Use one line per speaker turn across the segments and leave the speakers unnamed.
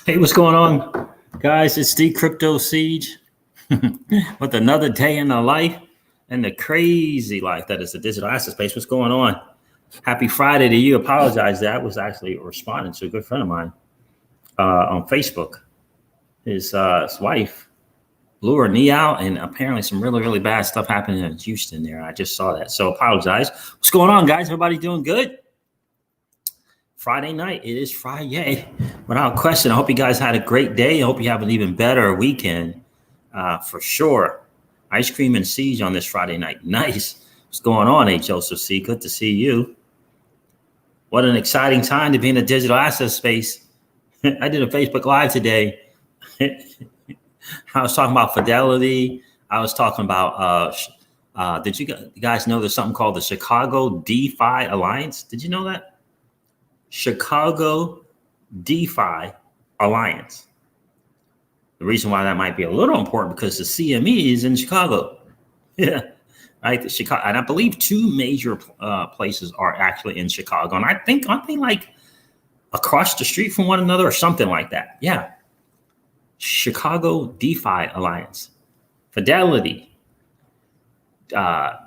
Hey, what's going on, guys? It's the CryptoCeej with another day in the life and the crazy life that is the digital asset space. What's going on? Happy Friday to you. Apologize. That was actually responding to a good friend of mine on Facebook. His wife blew her knee out, and apparently some really, really bad stuff happening in Houston there. I just saw that. So apologize. What's going on, guys? Everybody doing good? Friday night. It is Friday. Without question, I hope you guys had a great day. I hope you have an even better weekend for sure. Ice cream and siege on this Friday night. Nice. What's going on, Joseph C? Good to see you. What an exciting time to be in the digital asset space. I did a Facebook Live today. I was talking about Fidelity. I was talking about, did you guys know there's something called the Chicago DeFi Alliance? Did you know that? Chicago DeFi Alliance. The reason why that might be a little important because the CME is in Chicago. Yeah, right. The Chicago, and I believe two major places are actually in Chicago, and I think aren't they like across the street from one another or something like that? Yeah. Chicago DeFi Alliance, Fidelity,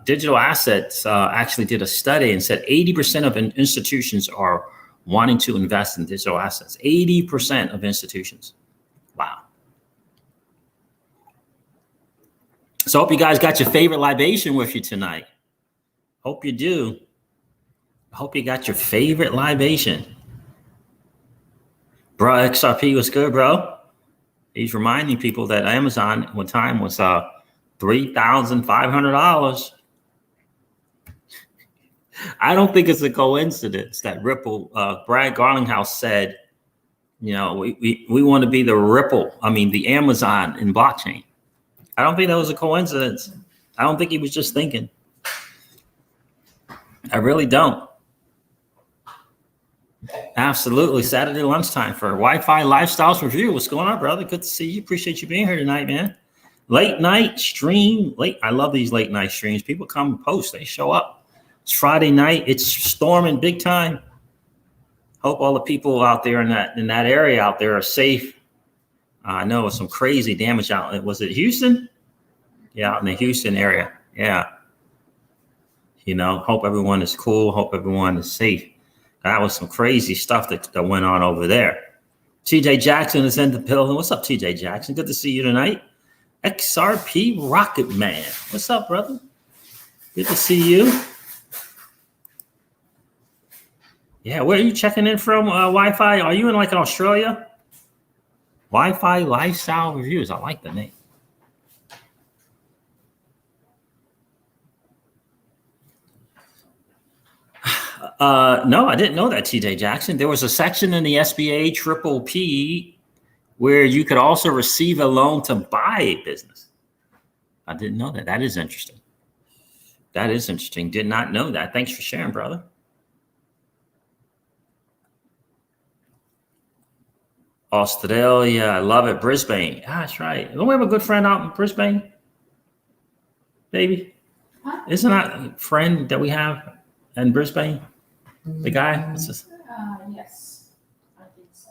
digital assets actually did a study and said 80% of institutions are wanting to invest in digital assets. 80% of institutions. Wow. So hope you guys got your favorite libation with you tonight. Hope you do. I hope you got your favorite libation. Bro, XRP was good, bro. He's reminding people that Amazon one time was $3,500. I don't think it's a coincidence that Ripple, Brad Garlinghouse said, you know, we want to be the Ripple, the Amazon in blockchain. I don't think that was a coincidence. I don't think he was just thinking. I really don't. Absolutely. Saturday lunchtime for Wi-Fi Lifestyles Review. What's going on, brother? Good to see you. Appreciate you being here tonight, man. Late night stream. I love these late night streams. People come and post. They show up. It's Friday night. It's storming big time. Hope all the people out there in that area out there are safe. I know some crazy damage out. Was it Houston? Yeah, out in the Houston area. Yeah. You know, hope everyone is cool. Hope everyone is safe. That was some crazy stuff that went on over there. TJ Jackson is in the building. What's up, TJ Jackson? Good to see you tonight. XRP Rocket Man. What's up, brother? Good to see you. Yeah, where are you checking in from, Wi-Fi? Are you in like in Australia? Wi-Fi Lifestyle Reviews. I like the name. No, I didn't know that, TJ Jackson. There was a section in the SBA Triple P where you could also receive a loan to buy a business. I didn't know that. That is interesting. That is interesting. Did not know that. Thanks for sharing, brother. Australia, I love it. Brisbane. Ah, that's right. Don't we have a good friend out in Brisbane? Baby? Huh? Isn't that a friend that we have in Brisbane? The guy? Yes, I think so.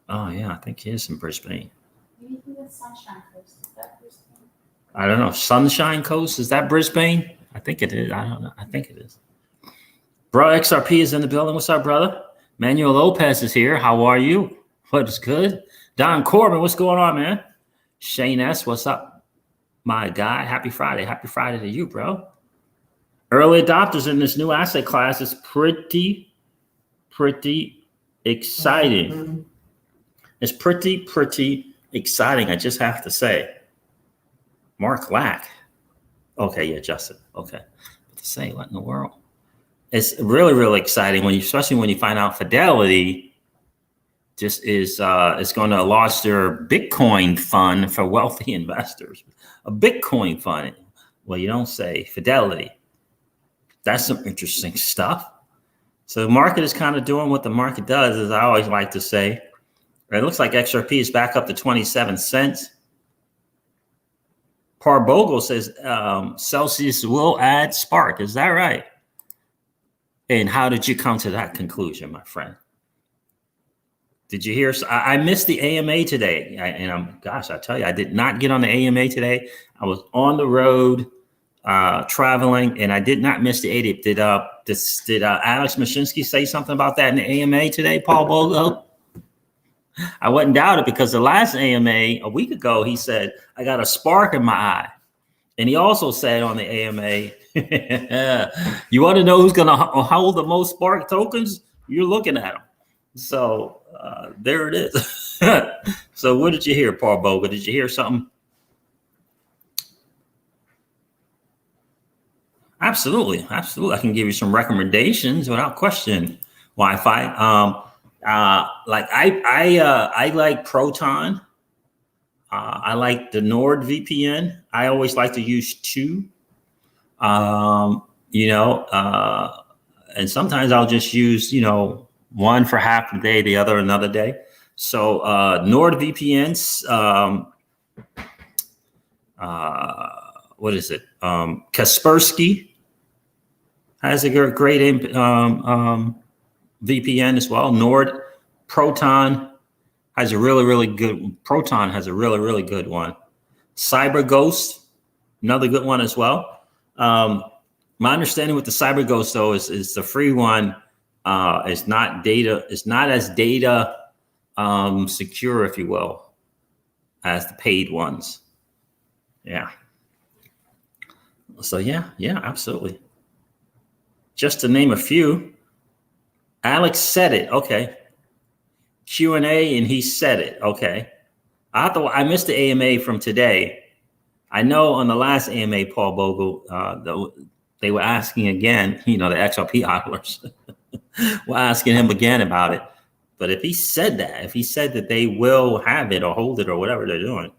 Oh, yeah, I think he is in Brisbane. Maybe that's Sunshine Coast. Is that Brisbane? I don't know. Sunshine Coast? Is that Brisbane? I think it is. I don't know. I think it is. Bro, XRP is in the building. What's up, brother? Manuel Lopez is here. How are you? What's good? Don Corbin, what's going on, man? Shane S., what's up? My guy, happy Friday. Happy Friday to you, bro. Early adopters in this new asset class is pretty exciting. It's pretty exciting, I just have to say. Mark Lack. Okay, yeah, Justin. Okay. What to say? What in the world? It's really exciting especially when you find out Fidelity just is going to launch their Bitcoin fund for wealthy investors. A Bitcoin fund. Well, you don't say. Fidelity. That's some interesting stuff. So the market is kind of doing what the market does, as I always like to say. It looks like XRP is back up to 27 cents. Parbogle says Celsius will add Spark. Is that right? And how did you come to that conclusion, my friend? Did you hear? I missed the AMA today, I tell you, I did not get on the AMA today. I was on the road traveling, and I did not miss the ADIP. Did Alex Mashinsky say something about that in the AMA today, Paul Bogo? I wouldn't doubt it, because the last AMA a week ago, he said, I got a spark in my eye. And he also said on the AMA, you want to know who's going to hold the most spark tokens? You're looking at them. So there it is. So what did you hear, Paul Boga? Did you hear something? Absolutely. Absolutely. I can give you some recommendations without question. Wi-Fi. Like I like Proton. I like the NordVPN. I always like to use two. And sometimes I'll just use, one for half the day, the other another day. So NordVPN's, what is it? Kaspersky has a great VPN as well. Proton has a really good. Proton has a really good one. CyberGhost, another good one as well. My understanding with the CyberGhost though is the free one is not as data secure, if you will, as the paid ones. Yeah. So yeah, absolutely. Just to name a few. Alex said it. Okay. Q&A and he said it. Okay. I missed the AMA from today. I know on the last AMA, Paul Bogle, they were asking again, the XRP hodlers were asking him again about it. But if he said that they will have it or hold it or whatever they're doing.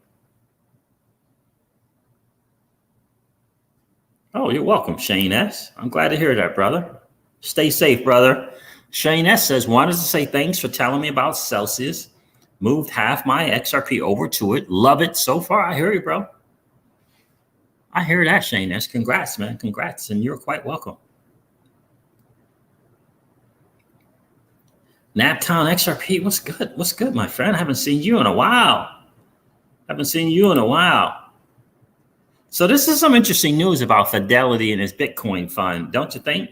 Oh, you're welcome, Shane S. I'm glad to hear that, brother. Stay safe, brother. Shane S says, wanted to say thanks for telling me about Celsius. Moved half my XRP over to it. Love it so far. I hear you, bro. I hear that, Shane S. Congrats, man. Congrats. And you're quite welcome. Naptown XRP, what's good? What's good, my friend? I haven't seen you in a while. So this is some interesting news about Fidelity and his Bitcoin fund, don't you think?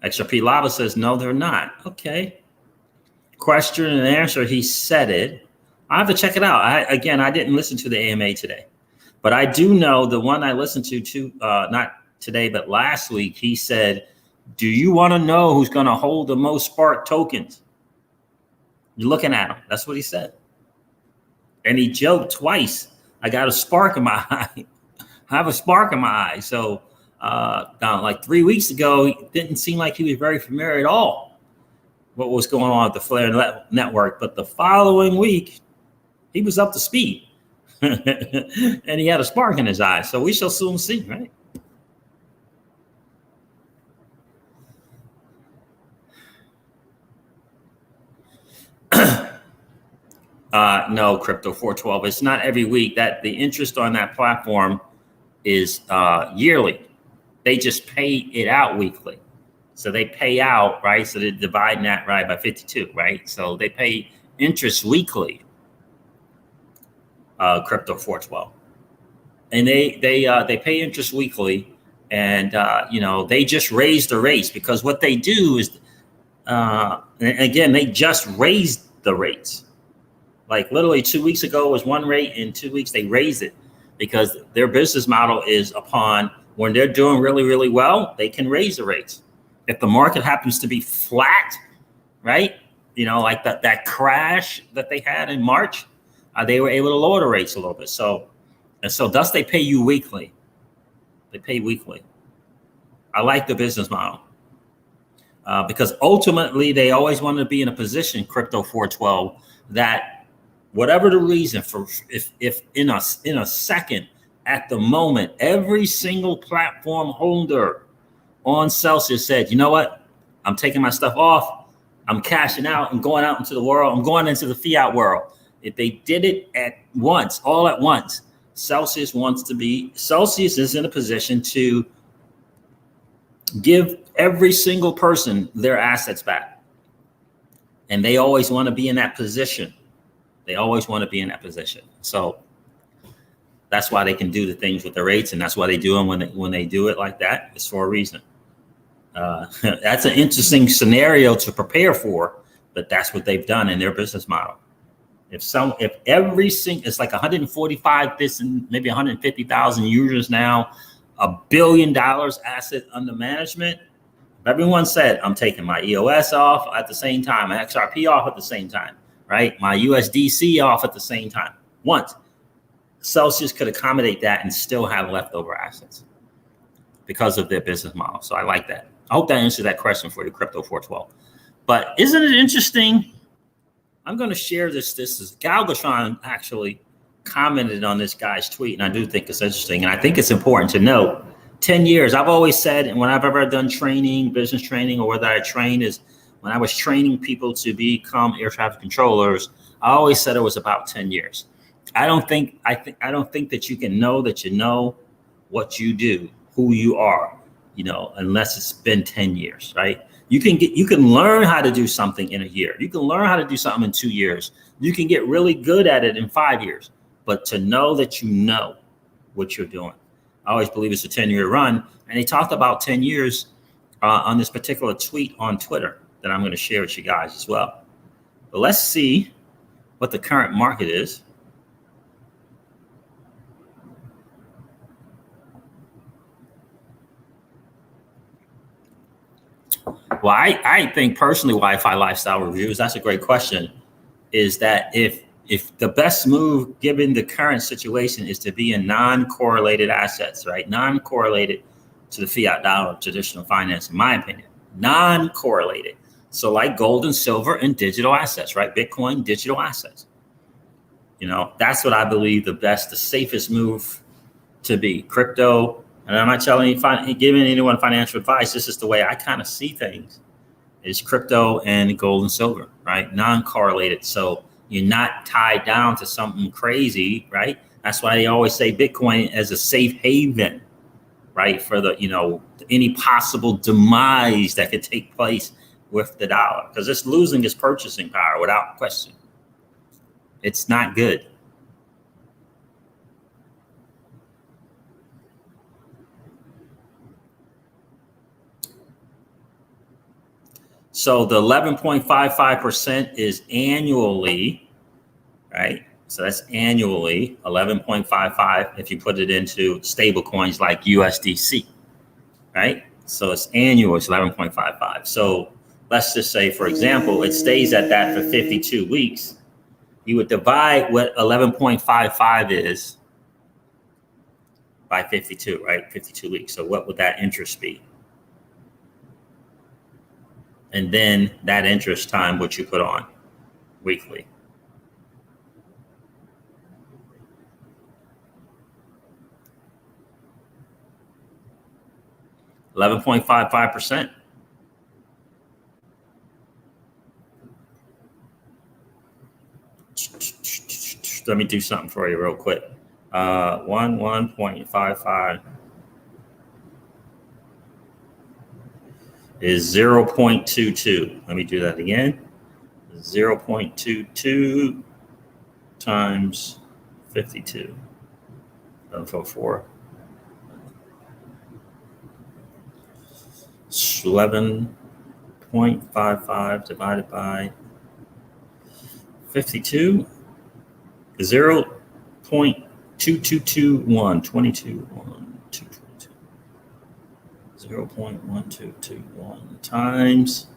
XRP Lava says, no, they're not. Okay. Question and answer, he said it. I have to check it out. I didn't listen to the AMA today, but I do know the one I listened to not today, but last week, he said, do you want to know who's going to hold the most Spark tokens? You're looking at him. That's what he said. And he joked twice. I got a spark in my eye. I have a spark in my eye. So like 3 weeks ago, it didn't seem like he was very familiar at all what was going on with the Flare network. But the following week, he was up to speed. And he had a spark in his eye. So we shall soon see, right? No, Crypto 412. It's not every week. That the interest on that platform is yearly. They just pay it out weekly. So they pay out, right? So they're dividing that right by 52, right? So they pay interest weekly. Crypto 412, and they pay interest weekly, and they just raise the rates, because what they do is, again, they just raised the rates. Like literally 2 weeks ago was one rate, in 2 weeks they raised it, because their business model is upon when they're doing really well, they can raise the rates. If the market happens to be flat, right? Like that crash that they had in March, they were able to lower the rates a little bit. So thus they pay you weekly. They pay weekly. I like the business model because ultimately they always want to be in a position, Crypto 412, that whatever the reason for, if in a second, at the moment, every single platform holder on Celsius said, you know what, I'm taking my stuff off, I'm cashing out, I'm going out into the world, I'm going into the fiat world. If they did it at once, all at once, Celsius is in a position to give every single person their assets back. And they always want to be in that position. They always want to be in that position. So that's why they can do the things with the rates, and that's why they do them when they do it like that. It's for a reason. That's an interesting scenario to prepare for, but that's what they've done in their business model. If every single, it's like 145 this and maybe 150,000 users now, $1 billion asset under management. Everyone said, I'm taking my EOS off at the same time, my XRP off at the same time, right? My USDC off at the same time. Once Celsius could accommodate that and still have leftover assets because of their business model. So I like that. I hope that answered that question for you, Crypto 412. But isn't it interesting? I'm going to share this. This is Galgatron actually commented on this guy's tweet, and I do think it's interesting. And I think it's important to note 10 years. I've always said, and when I've ever done training, business training, or whether I train is when I was training people to become air traffic controllers, I always said it was about 10 years. I don't think that you can know that you know what you do, who you are, unless it's been 10 years, right? You can learn how to do something in a year. You can learn how to do something in 2 years. You can get really good at it in 5 years. But to know that you know what you're doing, I always believe it's a 10-year run. And he talked about 10 years on this particular tweet on Twitter that I'm going to share with you guys as well. But let's see what the current market is. Well, I think personally, Wi-Fi lifestyle reviews, that's a great question, is that if the best move given the current situation is to be in non-correlated assets, right? Non-correlated to the fiat dollar, traditional finance, in my opinion, non-correlated. So like gold and silver and digital assets, right? Bitcoin, digital assets. That's what I believe the safest move to be. Crypto. And I'm not giving anyone financial advice. This is the way I kind of see things, is crypto and gold and silver, right? Non-correlated. So you're not tied down to something crazy, right? That's why they always say Bitcoin as a safe haven, right? For any possible demise that could take place with the dollar, because it's losing its purchasing power without question. It's not good. So the 11.55% is annually, right? So that's annually 11.55 if you put it into stable coins like USDC, right? So it's annual, it's 11.55. So let's just say, for example, it stays at that for 52 weeks. You would divide what 11.55 is by 52, right? 52 weeks. So what would that interest be? And then that interest time, what you put on weekly. $11.55%. Let me do something for you real quick. 1.55 is 0.22. Let me do that again. 0.22 times 52. 4. 11.55 divided by 52 is 0.2221. 0.1221 times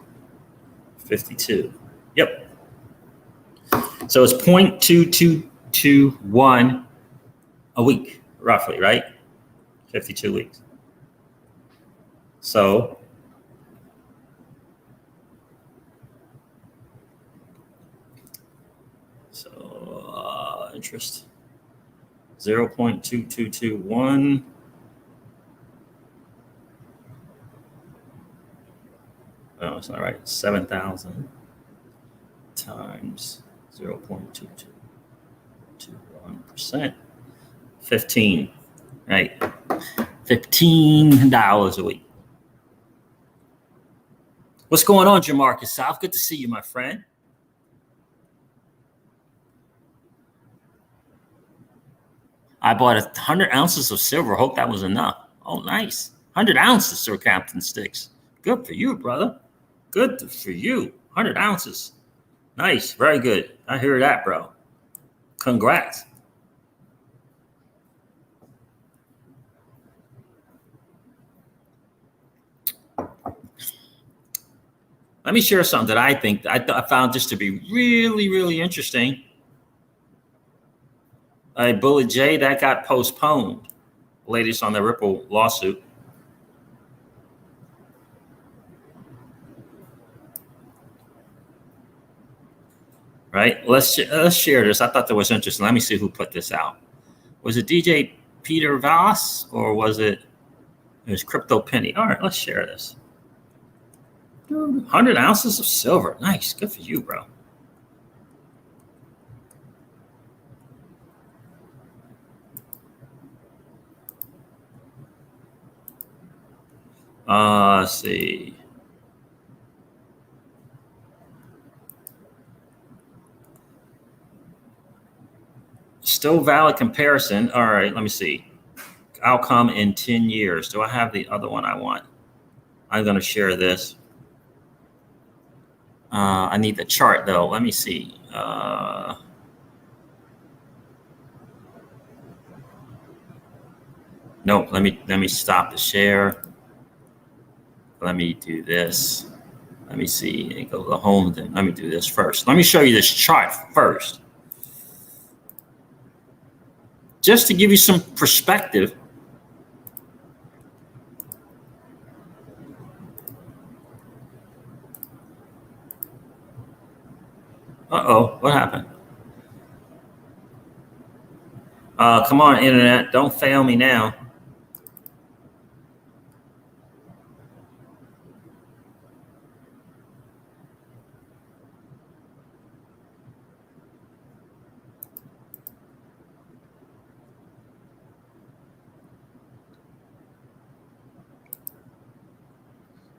52. Yep. So it's 0.2221 a week, roughly, right? 52 weeks. So interest 0.2221 oh, it's not right. 7,000 times 0.2221%. 15, right? $15 a week. What's going on, Jamarcus South? Good to see you, my friend. I bought 100 ounces of silver. Hope that was enough. Oh, nice. 100 ounces, Sir Captain Sticks. Good for you, brother. Good for you. 100 ounces. Nice. Very good. I hear that, bro. Congrats. Let me share something that I think I found just to be really, really interesting. Bullet J, that got postponed. Latest on the Ripple lawsuit. Right? Let's share this. I thought that was interesting. Let me see who put this out. Was it DJ Peter Voss or was it Crypto Penny? All right, let's share this. 100 ounces of silver. Nice. Good for you, bro. Let's see. Still valid comparison. All right, let me see. Outcome in 10 years. Do I have the other one I want? I'm going to share this. I need the chart though. Let me see. No, let me stop the share. Let me do this. Let me see. Go to the home. Then let me do this first. Let me show you this chart first, just to give you some perspective. Uh-oh, what happened? Come on, internet, don't fail me now.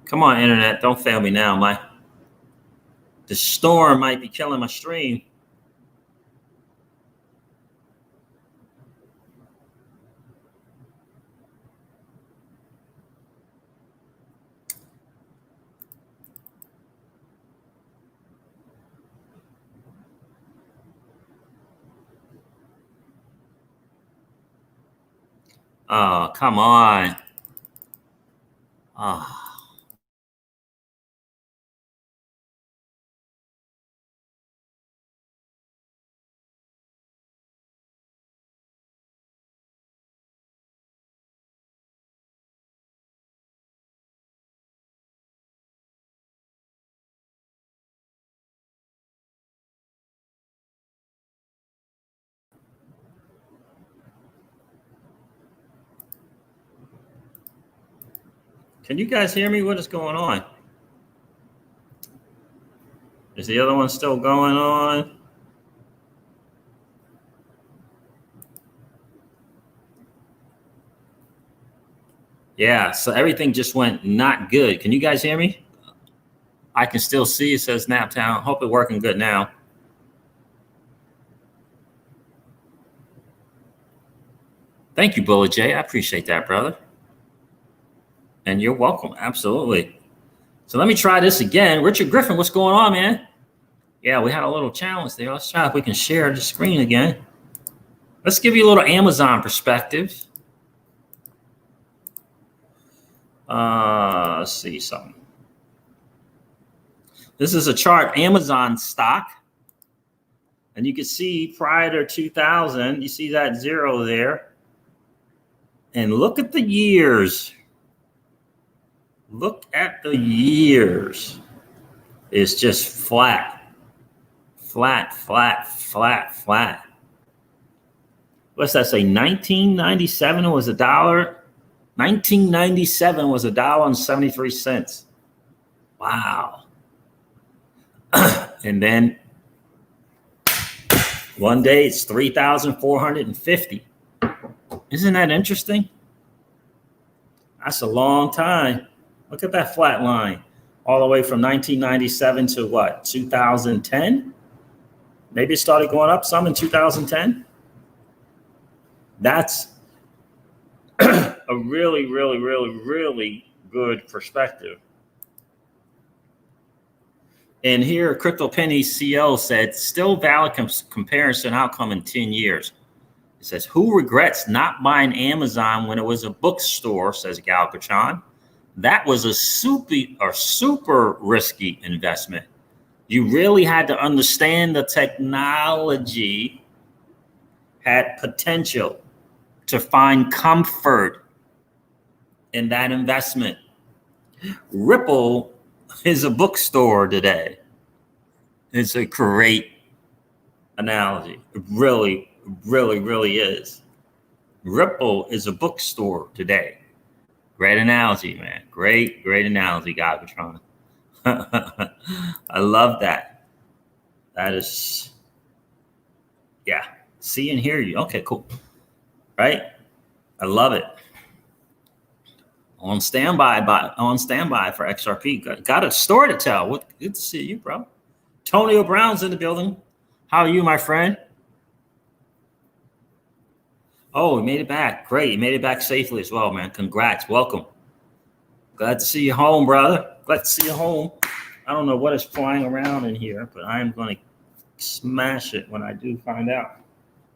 Come on, internet, don't fail me now. The storm might be killing my stream. Oh, come on. Oh. Can you guys hear me? What is going on? Is the other one still going on? Yeah, so everything just went not good. Can you guys hear me? I can still see it says Naptown. Hope it's working good now. Thank you, Bullet J. I appreciate that, brother. And you're welcome. Absolutely. So let me try this again. Richard Griffin, what's going on, man? Yeah, we had a little challenge there. Let's try if we can share the screen again. Let's give you a little Amazon perspective. Let's see something. This is a chart, Amazon stock. And you can see prior to 2000, you see that zero there. And look at the years. Look at the years. It's just flat, flat, flat, flat, flat. What's that say? 1997 was $1. 1997 was $1.73. Wow. And then one day it's 3,450. Isn't that interesting? That's a long time. Look at that flat line. all the way from 1997 to what, 2010? Maybe it started going up some in 2010. That's a really, really, really, really good perspective. And here, Crypto Penny CL said, still valid comparison outcome in 10 years. It says, who regrets not buying Amazon when it was a bookstore, says Galcatron. That was a super risky investment. You really had to understand the technology had potential to find comfort in that investment. Ripple is a bookstore today. It's a great analogy. It really, really, really is. Ripple is a bookstore today. Great analogy, man. Great analogy, Galvatron. I love that. That is, yeah. See and hear you. Okay, cool. Right? I love it. On standby for XRP. Got a story to tell. Good to see you, bro. Tonio Brown's in the building. How are you, my friend? Oh, he made it back. Great. He made it back safely as well, man. Congrats. Welcome. Glad to see you home, brother. Glad to see you home. I don't know what is flying around in here, but I'm going to smash it when I do find out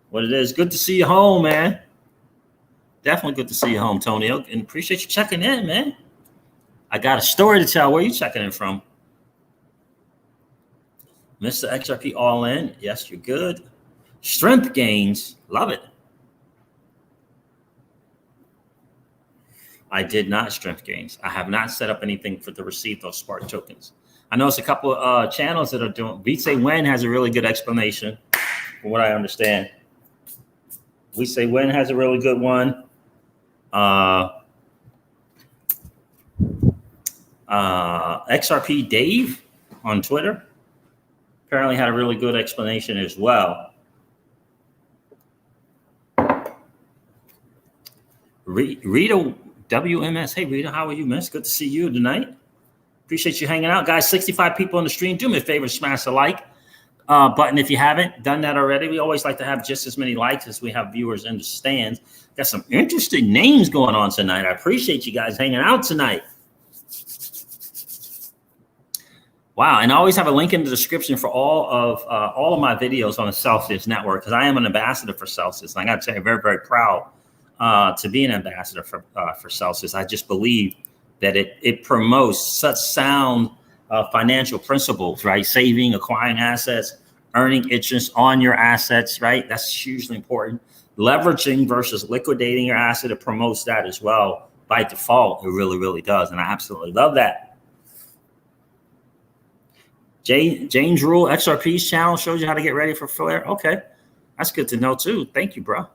what it is. Good to see you home, man. Definitely good to see you home, Tonio. And appreciate you checking in, man. I got a story to tell. Where are you checking in from? Mr. XRP all in. Yes, you're good. Strength gains. Love it. I did not strength gains. I have not set up anything to receive those Spark tokens. I know it's a couple of channels that are doing. We Say When has a really good explanation from what I understand. We Say When has a really good one. XRP Dave on Twitter apparently had a really good explanation as well. Rita WMS. Hey, Rita, how are you, miss? Good to see you tonight. Appreciate you hanging out. Guys, 65 people on the stream. Do me a favor, smash the like button if you haven't done that already. We always like to have just as many likes as we have viewers in the stands. Got some interesting names going on tonight. I appreciate you guys hanging out tonight. Wow, and I always have a link in the description for all of my videos on the Celsius network because I am an ambassador for Celsius. And I got to say, I'm very, very proud to be an ambassador for Celsius. I just believe that it promotes such sound financial principles, right? Saving, acquiring assets, earning interest on your assets, right? That's hugely important. Leveraging versus liquidating your asset, it promotes that as well. By default, it really, really does. And I absolutely love that. James Rule, XRP's channel shows you how to get ready for Flare. Okay, that's good to know too. Thank you, bro.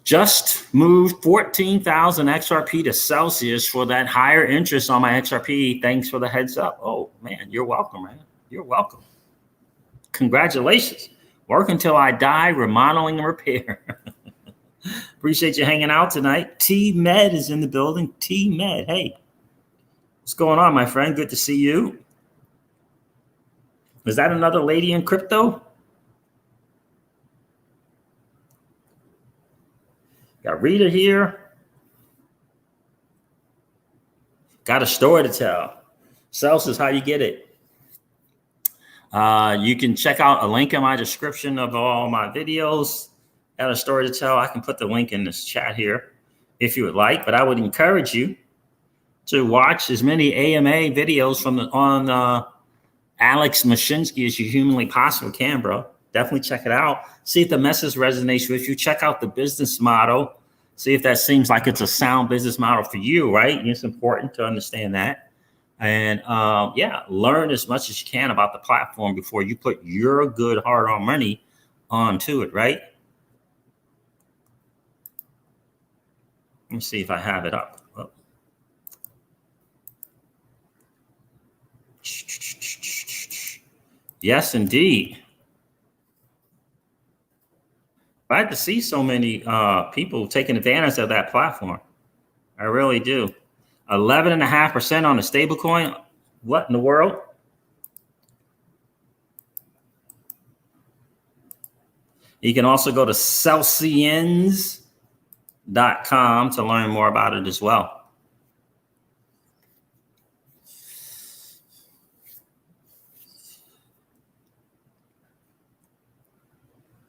Just moved 14,000 XRP to Celsius for that higher interest on my XRP. Thanks for the heads up. Oh, man, you're welcome, man. You're welcome. Congratulations. Work until I die, remodeling and repair. Appreciate you hanging out tonight. T-Med is in the building. T-Med, hey. What's going on, my friend? Good to see you. Is that another lady in crypto? Got Rita here. Got a story to tell. Celsius, how you get it? You can check out a link in my description of all my videos. Got a story to tell. I can put the link in this chat here if you would like, but I would encourage you to watch as many AMA videos on Alex Mashinsky as you humanly possibly can, bro. Definitely check it out. See if the message resonates with you. Check out the business model. See if that seems like it's a sound business model for you, right? It's important to understand that. And yeah, learn as much as you can about the platform before you put your good hard-earned money onto it, right? Let me see if I have it up. Oh. Yes, indeed. Glad to see so many people taking advantage of that platform. I really do. 11.5% on a stable coin. What in the world? You can also go to Celsians.com to learn more about it as well.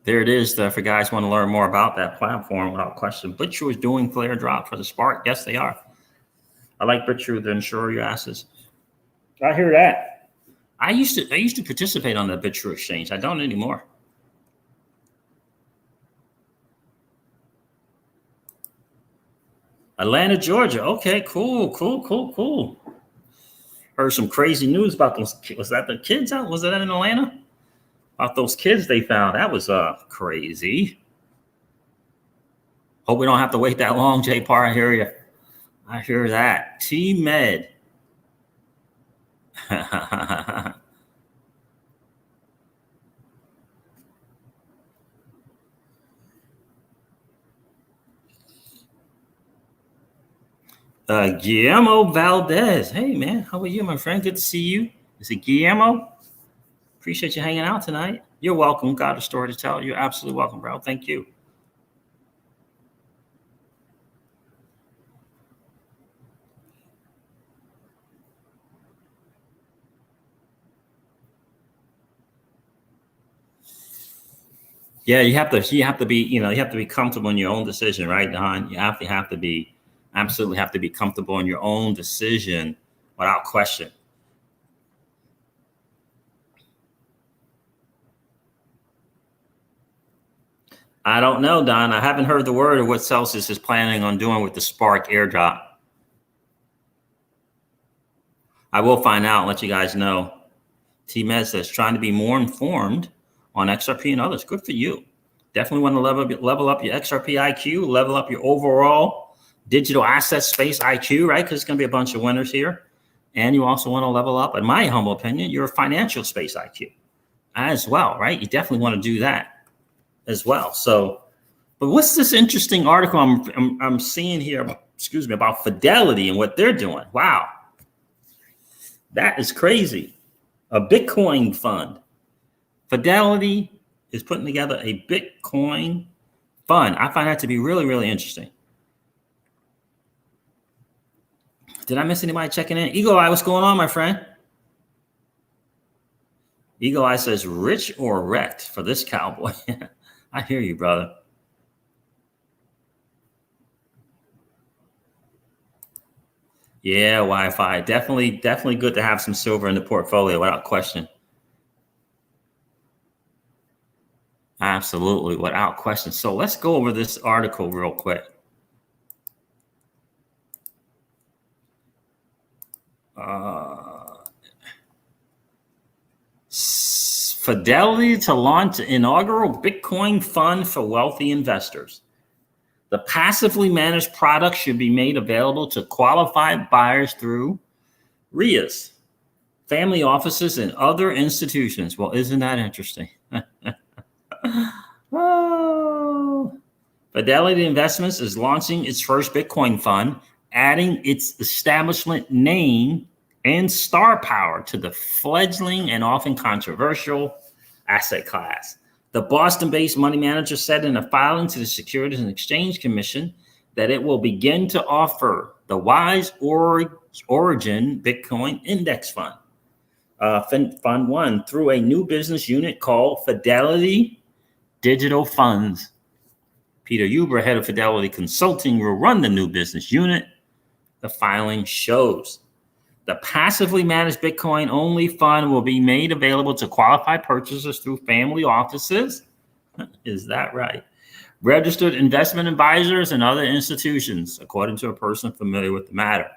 There it is. If you guys want to learn more about that platform, without question, BitTrue is doing flare drop for the Spark. Yes, they are. I like BitTrue to insure your asses. I hear that. I used to participate on the BitTrue exchange. I don't anymore. Atlanta, Georgia. Okay, cool. Heard some crazy news about those. Was that the kids out? Was that in Atlanta? About those kids they found. That was crazy. Hope we don't have to wait that long, J Par. I hear you. I hear that. T-Med. Guillermo Valdez. Hey, man. How are you, my friend? Good to see you. Is it Guillermo? Appreciate you hanging out tonight. You're welcome. Got a story to tell. You're absolutely welcome, bro. Thank you. Yeah, you have to be comfortable in your own decision, right, Don? You absolutely have to be comfortable in your own decision without question. I don't know, Don. I haven't heard the word of what Celsius is planning on doing with the Spark airdrop. I will find out and let you guys know. T-Med says trying to be more informed on XRP and others. Good for you. Definitely want to level up your XRP IQ, level up your overall digital asset space IQ, right? Because it's going to be a bunch of winners here. And you also want to level up, in my humble opinion, your financial space IQ as well, right? You definitely want to do that as well. So, but what's this interesting article I'm seeing here, about Fidelity and what they're doing? Wow. That is crazy. A Bitcoin fund. Fidelity is putting together a Bitcoin fund. I find that to be really, really interesting. Did I miss anybody checking in? Eagle Eye, what's going on, my friend? Eagle Eye says, rich or wrecked for this cowboy. I hear you, brother. Yeah, Wi-Fi. Definitely good to have some silver in the portfolio without question. Absolutely, without question. So let's go over this article real quick. Fidelity to launch inaugural Bitcoin fund for wealthy investors. The passively managed product should be made available to qualified buyers through RIAs, family offices, and other institutions. Well, isn't that interesting? Oh. Fidelity Investments is launching its first Bitcoin fund, adding its establishment name and star power to the fledgling and often controversial asset class. The Boston-based money manager said in a filing to the Securities and Exchange Commission that it will begin to offer the Wise Origin Bitcoin Index Fund, Fund 1, through a new business unit called Fidelity Digital Funds. Peter Huber, head of Fidelity Consulting, will run the new business unit. The filing shows. The passively managed Bitcoin-only fund will be made available to qualified purchasers through family offices. Is that right? Registered investment advisors and other institutions, according to a person familiar with the matter.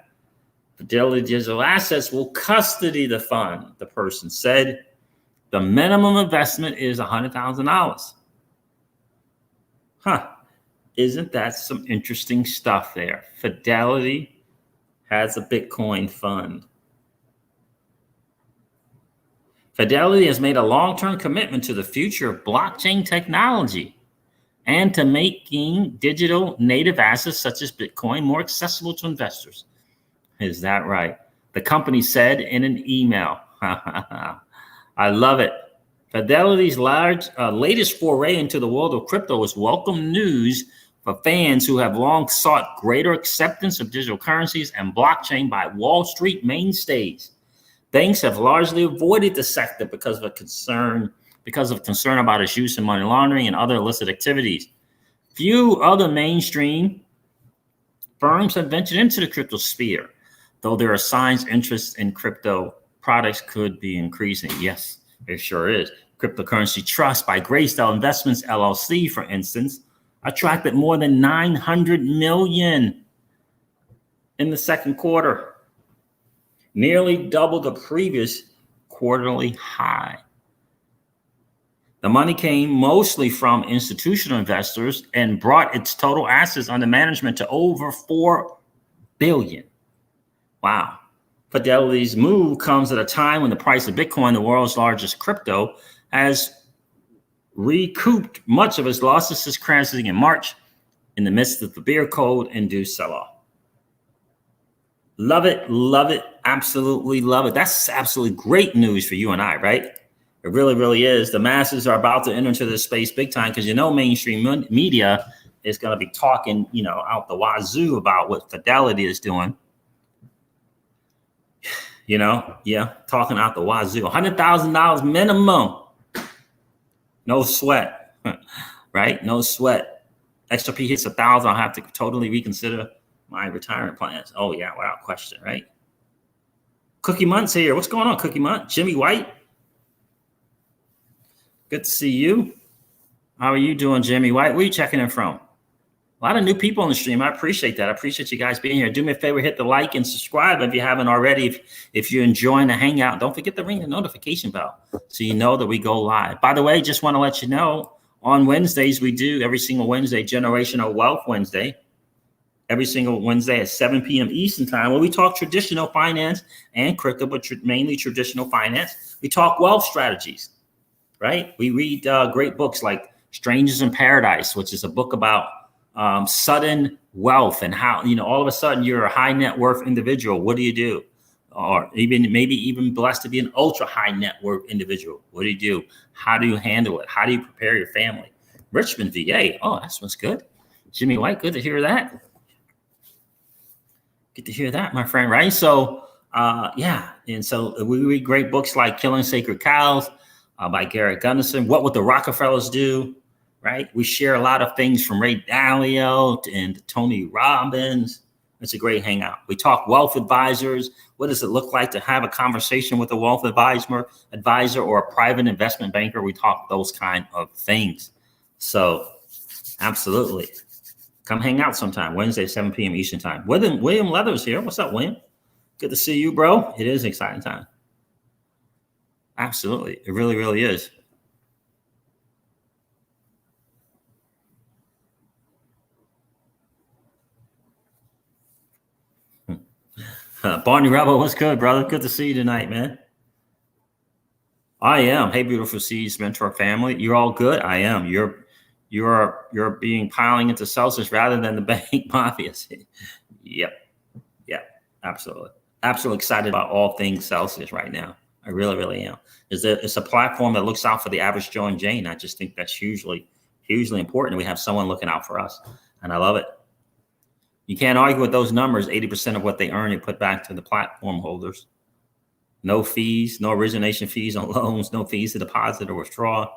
Fidelity Digital Assets will custody the fund, the person said. The minimum investment is $100,000. Isn't that some interesting stuff there? Fidelity has a Bitcoin fund. Fidelity has made a long-term commitment to the future of blockchain technology and to making digital native assets such as Bitcoin more accessible to investors. Is that right? The company said in an email. I love it. Fidelity's latest foray into the world of crypto is welcome news for fans who have long sought greater acceptance of digital currencies and blockchain by Wall Street mainstays. Banks have largely avoided the sector because of concern about its use in money laundering and other illicit activities. Few other mainstream firms have ventured into the crypto sphere, though there are signs interest in crypto products could be increasing. Yes, it sure is. Cryptocurrency Trust by Greystone Investments LLC, for instance, attracted more than 900 million in the second quarter, nearly double the previous quarterly high. The money came mostly from institutional investors and brought its total assets under management to over $4 billion. Wow. Fidelity's move comes at a time when the price of Bitcoin, the world's largest crypto, has recouped much of its losses since crashing in March in the midst of the bear code-induced sell-off. Love it, absolutely love it. That's absolutely great news for you and I, right? It really, really is. The masses are about to enter into this space big time because mainstream media is going to be talking, out the wazoo about what Fidelity is doing. Talking out the wazoo. $100,000 minimum. No sweat, right? No sweat. XRP hits 1,000, I'll have to totally reconsider my retirement plans. Oh yeah, without question, right? Cookie Munt's here. What's going on, Cookie Munt? Jimmy White. Good to see you. How are you doing, Jimmy White? Where are you checking in from? A lot of new people on the stream. I appreciate that. I appreciate you guys being here. Do me a favor, hit the like and subscribe if you haven't already. If you're enjoying the hangout, don't forget to ring the notification bell so you know that we go live. By the way, just want to let you know, on Wednesdays, we do every single Wednesday, Generational Wealth Wednesday. Every single Wednesday at 7 p.m. Eastern time, where we talk traditional finance and crypto, but mainly traditional finance. We talk wealth strategies, right? We read great books like Strangers in Paradise, which is a book about sudden wealth and how, all of a sudden you're a high net worth individual. What do you do? Or maybe even blessed to be an ultra high net worth individual. What do you do? How do you handle it? How do you prepare your family? Richmond, VA. Oh, that's what's good. Jimmy White, good to hear that. Good to hear that, my friend, right? So, and so we read great books like Killing Sacred Cows by Gary Gunderson, What Would the Rockefellers Do, right? We share a lot of things from Ray Dalio and Tony Robbins. It's a great hangout. We talk wealth advisors. What does it look like to have a conversation with a wealth advisor or a private investment banker? We talk those kind of things. So, absolutely. Come hang out sometime, Wednesday, 7 p.m. Eastern time. William Leathers here. What's up, William? Good to see you, bro. It is an exciting time. Absolutely. It really, really is. Barney Rebel, what's good, brother? Good to see you tonight, man. I am. Hey, beautiful Seeds Mentor family. You're all good? I am. You're being piling into Celsius rather than the bank mafia. Yep. Absolutely excited about all things Celsius right now. I really, really am. It's a platform that looks out for the average Joe and Jane. I just think that's hugely important. We have someone looking out for us, and I love it. You can't argue with those numbers. 80% of what they earn, they put back to the platform holders. No fees, no origination fees on loans, no fees to deposit or withdraw.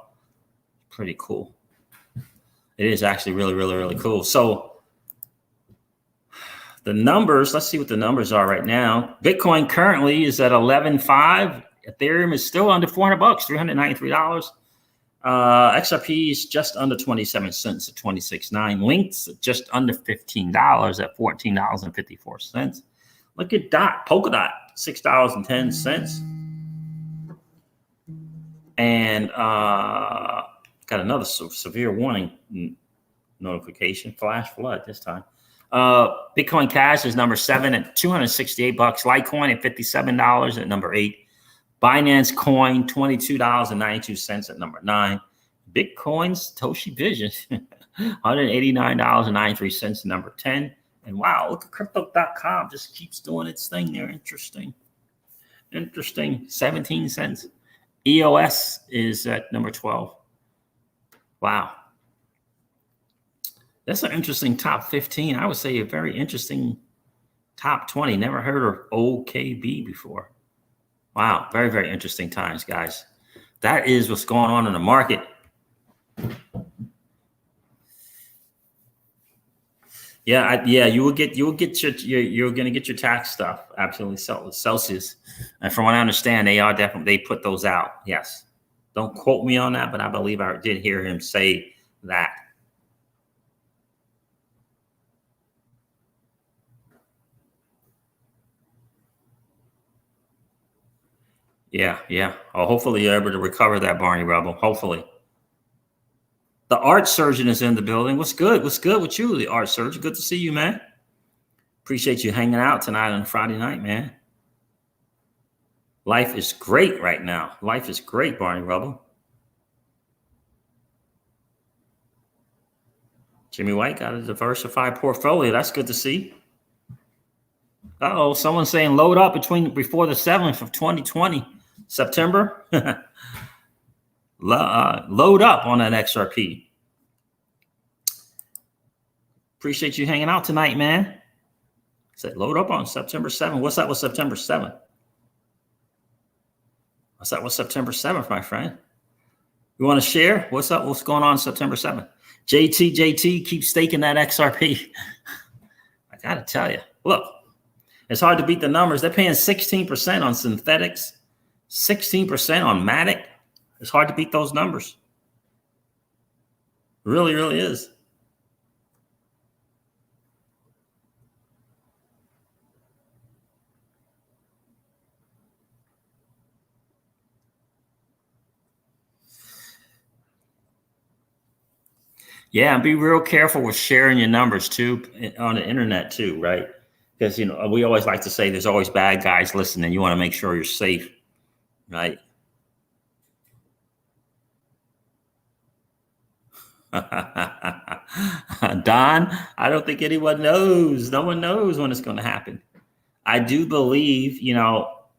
Pretty cool. It is actually really, really, really cool. So the numbers, let's see what the numbers are right now. Bitcoin currently is at 11.5. Ethereum is still under $400, $393. XRP is just under 27 cents at 26.9. Link's just under $15 at $14.54. Look at Polkadot, $6.10. And got another severe warning notification, flash flood this time. Bitcoin Cash is number 7 at $268. Litecoin at $57 at number 8. Binance Coin, $22.92 at number 9. Bitcoin's Satoshi Vision, $189.93 at number 10. And wow, look at crypto.com just keeps doing its thing there. Interesting. 17 cents. EOS is at number 12. Wow. That's an interesting top 15. I would say a very interesting top 20. Never heard of OKB before. Wow. Very, very interesting times, guys. That is what's going on in the market. Yeah, you will get you're going to get your tax stuff. Absolutely, Celsius. And from what I understand, they put those out. Yes, don't quote me on that, but I believe I did hear him say that. Yeah. Oh, hopefully you're able to recover that, Barney Rebel. Hopefully. The art surgeon is in the building. What's good? What's good with you, the art surgeon? Good to see you, man. Appreciate you hanging out tonight on Friday night, man. Life is great right now. Life is great, Barney Rubble. Jimmy White got a diversified portfolio. That's good to see. Uh-oh, someone's saying load up before the 7th of 2020, September. Load up on that XRP. Appreciate you hanging out tonight, man. Said load up on September 7th. What's up with September 7th? What's up with September 7th, my friend? You want to share? What's up? What's going on September 7th? JT, keep staking that XRP. I got to tell you, look, it's hard to beat the numbers. They're paying 16% on synthetics, 16% on Matic. It's hard to beat those numbers. It really, really is. Yeah, and be real careful with sharing your numbers too on the internet too, right? Because we always like to say there's always bad guys listening. You want to make sure you're safe, right? Don, I don't think anyone knows. No one knows when it's going to happen. I do believe,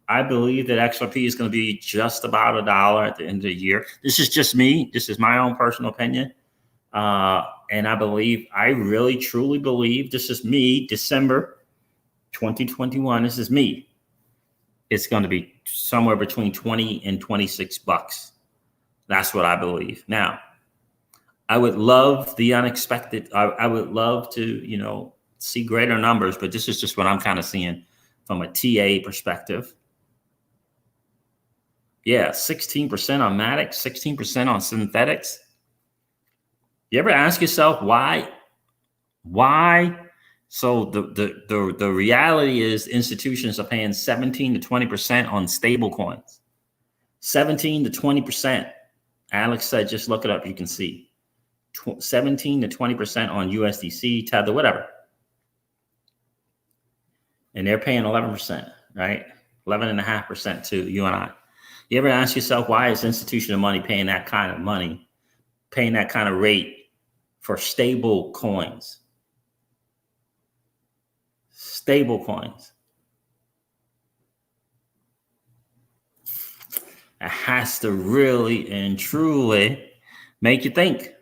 I believe that XRP is going to be just about $1 at the end of the year. This is just me. This is my own personal opinion. And I really, truly believe, this is me, December 2021. This is me. It's going to be somewhere between 20 and 26 bucks. That's what I believe. Now, I would love the unexpected. I would love to, see greater numbers, but this is just what I'm kind of seeing from a TA perspective. Yeah, 16% on Matic, 16% on synthetics. You ever ask yourself why? Why? So the reality is institutions are paying 17 to 20% on stable coins. 17 to 20%. Alex said, just look it up. You can see 17 to 20% on USDC, Tether, whatever. And they're paying 11%, right? 11.5% to you and I. You ever ask yourself, why is institutional money paying that kind of money, paying that kind of rate for stable coins? Stable coins. It has to really and truly make you think.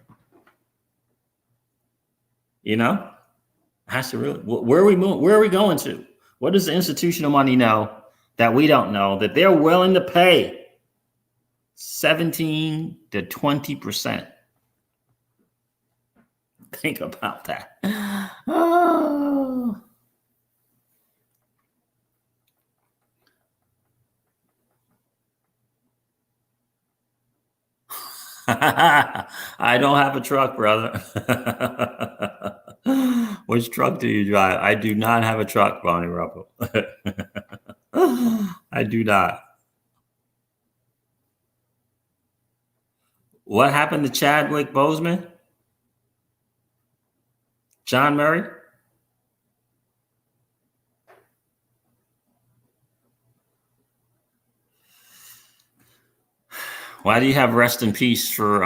It has to really, where are we going to? What does the institutional money know that we don't know, that they're willing to pay 17 to 20%? Think about that. Oh. I don't have a truck, brother. Which truck do you drive? I do not have a truck, Bonnie Rubble. I do not. What happened to Chadwick Boseman? John Murray? Why do you have rest in peace for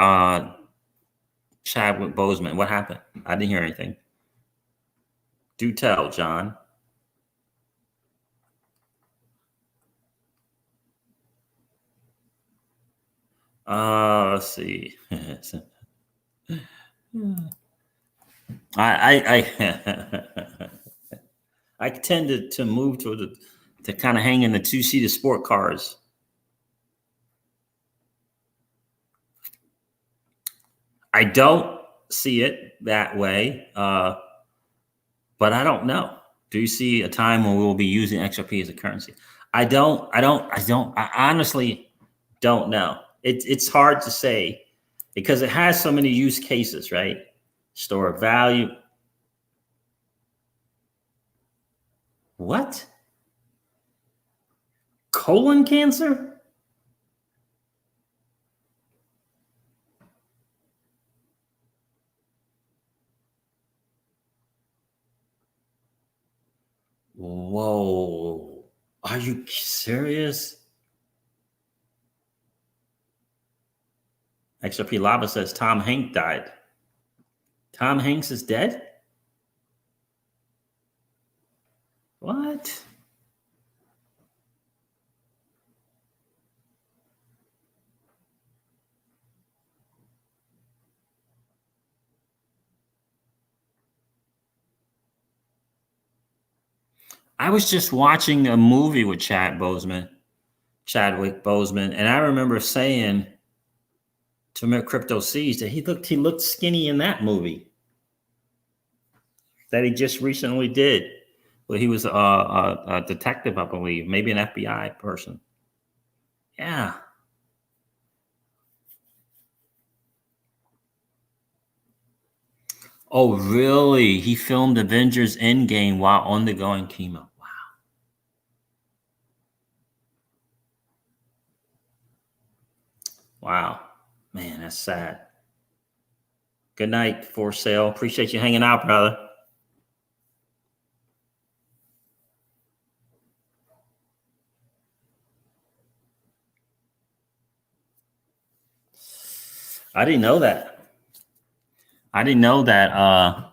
Chadwick Boseman? What happened? I didn't hear anything. Do tell, John. Let's see. I I tend to move to kind of hang in the two-seater sport cars. I don't see it that way, but I don't know. Do you see a time when we will be using XRP as a currency? I honestly don't know. It's hard to say because it has so many use cases, right? Store of value. What? Colon cancer? Whoa. Are you serious? XRP Lava says Tom Hanks died. Tom Hanks is dead? What? I was just watching a movie with Chadwick Boseman, and I remember saying to CryptoCeej that he looked skinny in that movie that he just recently did. Well, he was a detective, I believe, maybe an FBI person. Yeah. Oh, really? He filmed Avengers Endgame while undergoing chemo. Wow. Wow. Man, that's sad. Good night, For Sale. Appreciate you hanging out, brother. I didn't know that. I didn't know that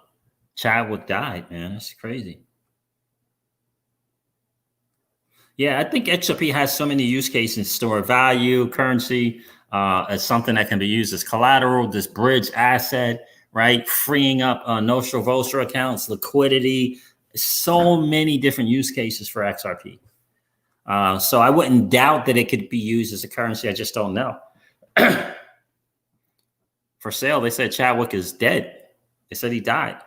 Chadwick died, man. That's crazy. Yeah, I think XRP has so many use cases: store value, currency, as something that can be used as collateral, this bridge asset, right? Freeing up notional Vulture accounts, liquidity, so many different use cases for XRP. So I wouldn't doubt that it could be used as a currency. I just don't know. For Sale, they said Chadwick is dead. They said he died.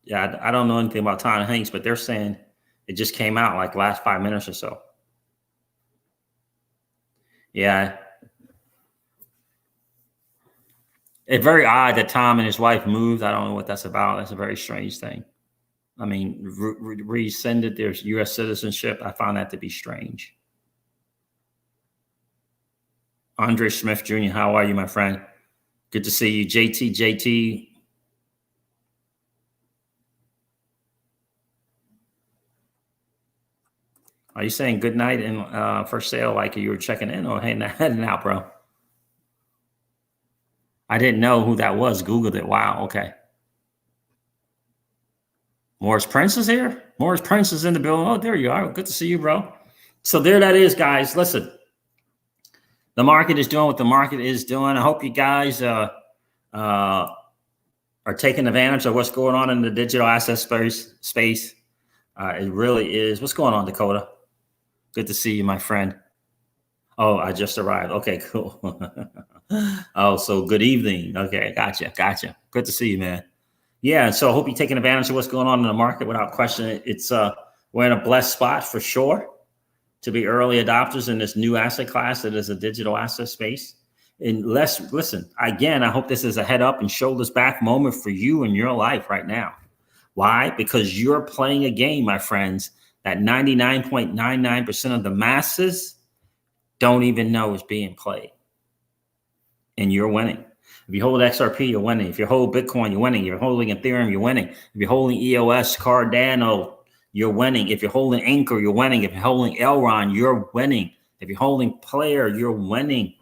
Yeah, I don't know anything about Tom Hanks, but they're saying it just came out like last 5 minutes or so. Yeah. It's very odd that Tom and his wife moved. I don't know what that's about. That's a very strange thing. I mean, rescinded their U.S. citizenship. I found that to be strange. Andre Smith Jr., how are you, my friend? Good to see you. JT. Are you saying good night and For Sale like you were checking in or heading out, bro? I didn't know who that was. Googled it. Wow. Okay. Morris Prince is here. Morris Prince is in the building. Oh, there you are. Good to see you, bro. So there that is, guys. Listen, the market is doing what the market is doing. I hope you guys are taking advantage of what's going on in the digital asset space. It really is. What's going on, Dakota? Good to see you, my friend. Oh, I just arrived. Okay, cool. Oh, so good evening. Okay, gotcha. Good to see you, man. Yeah, so I hope you're taking advantage of what's going on in the market without question. It's we're in a blessed spot for sure to be early adopters in this new asset class that is a digital asset space. And listen, again, I hope this is a head up and shoulders back moment for you in your life right now. Why? Because you're playing a game, my friends, that 99.99% of the masses don't even know is being played. And you're winning. If you hold XRP, you're winning. If you hold Bitcoin, you're winning. If you're holding Ethereum, you're winning. If you're holding EOS, Cardano, you're winning. If you're holding Anchor, you're winning. If you're holding Elron, you're winning. If you're holding Player, you're winning.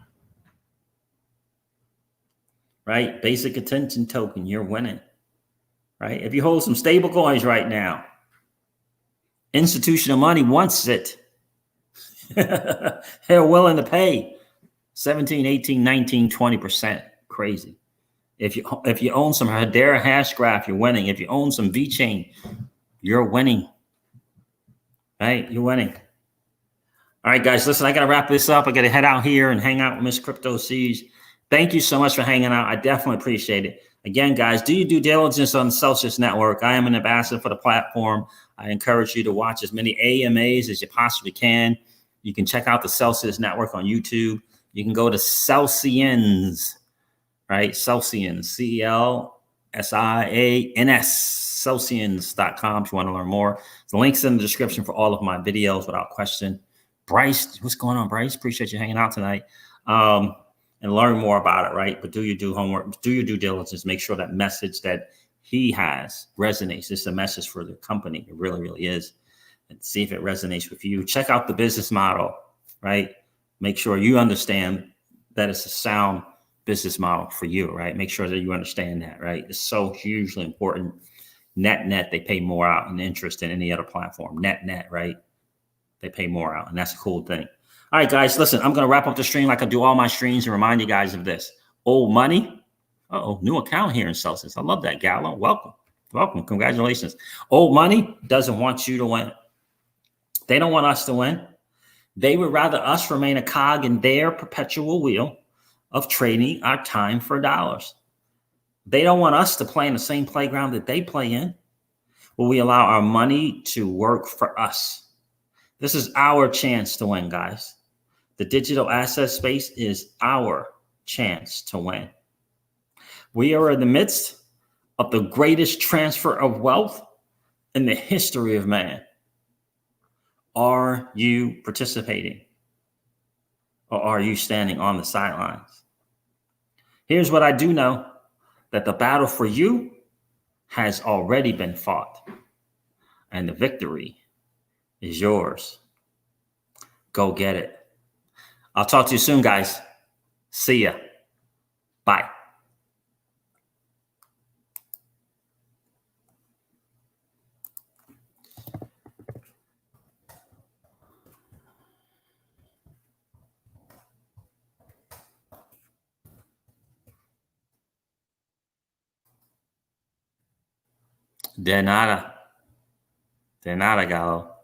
right? Basic attention token, you're winning, right? If you hold some stable coins right now, institutional money wants it. They're willing to pay 17, 18, 19, 20%. Crazy. If you own some Hedera hash graph, you're winning. If you own some VeChain, you're winning. Right? You're winning. All right, guys, listen, I got to wrap this up. I got to head out here and hang out with Miss CryptoCeej. Thank you so much for hanging out. I definitely appreciate it. Again, guys, do your due diligence on the Celsius Network. I am an ambassador for the platform. I encourage you to watch as many AMAs as you possibly can. You can check out the Celsius Network on YouTube. You can go to Celsians, right? Celsians, CELSIANS, Celsians.com if you want to learn more. The link's in the description for all of my videos without question. Bryce, what's going on, Bryce? Appreciate you hanging out tonight. And learn more about it, right? But do your due diligence. Make sure that message that he has resonates. It's a message for the company. It really, really is. And see if it resonates with you. Check out the business model, right? Make sure you understand that it's a sound business model for you, right? Make sure that you understand that, right? It's so hugely important. Net, they pay more out in interest than any other platform. Net, right? They pay more out, and that's a cool thing. All right, guys, listen, I'm going to wrap up the stream like I do all my streams and remind you guys of this. Old money. New account here in Celsius. I love that, Gallo. Welcome. Congratulations. Old money doesn't want you to win. They don't want us to win. They would rather us remain a cog in their perpetual wheel of trading our time for dollars. They don't want us to play in the same playground that they play in, where we allow our money to work for us. This is our chance to win, guys. The digital asset space is our chance to win. We are in the midst of the greatest transfer of wealth in the history of man. Are you participating? Or are you standing on the sidelines? Here's what I do know, that the battle for you has already been fought, and the victory is yours. Go get it. I'll talk to you soon, guys. See ya. Bye. De nada, Galo.